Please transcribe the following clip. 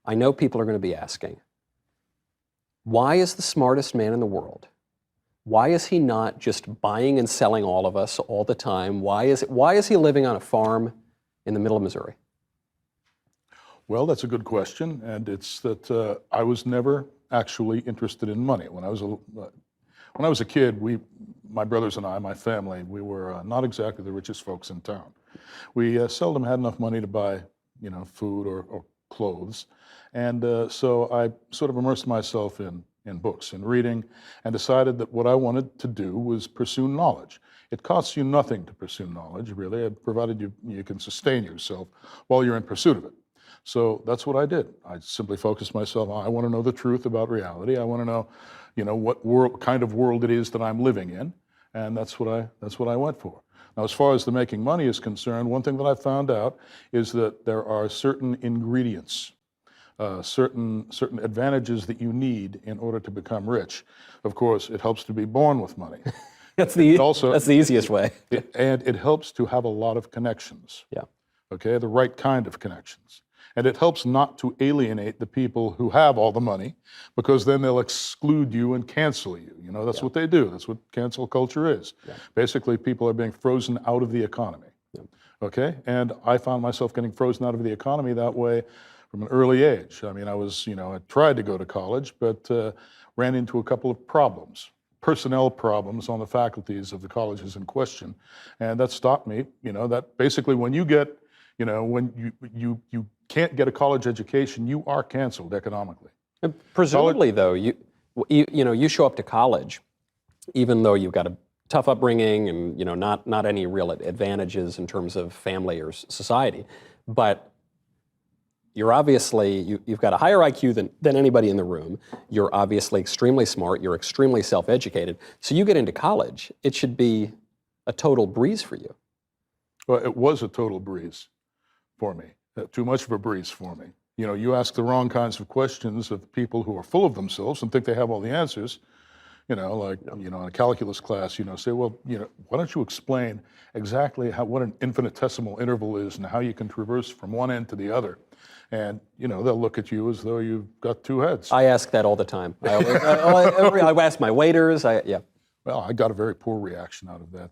I know people are going to be asking, why is the smartest man in the world? Why is he not just buying and selling all of us all the time? Why is he living on a farm in the middle of Missouri? Well, that's a good question, and it's that I was never actually interested in money. When I was a kid, my brothers and I, my family, we were not exactly the richest folks in town. We seldom had enough money to buy, food or clothes, and so I sort of immersed myself in books and reading, and decided that what I wanted to do was pursue knowledge. It costs you nothing to pursue knowledge, really, provided you can sustain yourself while you're in pursuit of it. So that's what I did. I simply focused myself on, I want to know the truth about reality. I want to know, what kind of world it is that I'm living in, and that's what I went for. Now, as far as the making money is concerned, one thing that I found out is that there are certain ingredients, certain advantages that you need in order to become rich. Of course, it helps to be born with money. That's the easiest way. And it helps to have a lot of connections. Yeah. Okay, the right kind of connections. And it helps not to alienate the people who have all the money, because then they'll exclude you and cancel you. That's what they do. That's what cancel culture is. Yeah. Basically, people are being frozen out of the economy. Yeah. Okay, and I found myself getting frozen out of the economy that way from an early age. I mean, I tried to go to college, but ran into a couple of problems. Personnel problems on the faculties of the colleges in question, and that stopped me. That basically when you get, when you can't get a college education, you are canceled economically. And presumably, though, you show up to college, even though you've got a tough upbringing and not any real advantages in terms of family or society, but you're obviously, you've got a higher IQ than anybody in the room. You're obviously extremely smart. You're extremely self-educated. So you get into college, it should be a total breeze for you. Well, it was a total breeze for me. Too much of a breeze for me. You ask the wrong kinds of questions of people who are full of themselves and think they have all the answers. In a calculus class, say, well, why don't you explain exactly what an infinitesimal interval is and how you can traverse from one end to the other? And, they'll look at you as though you've got two heads. I ask that all the time. I ask my waiters, yeah. Well, I got a very poor reaction out of that.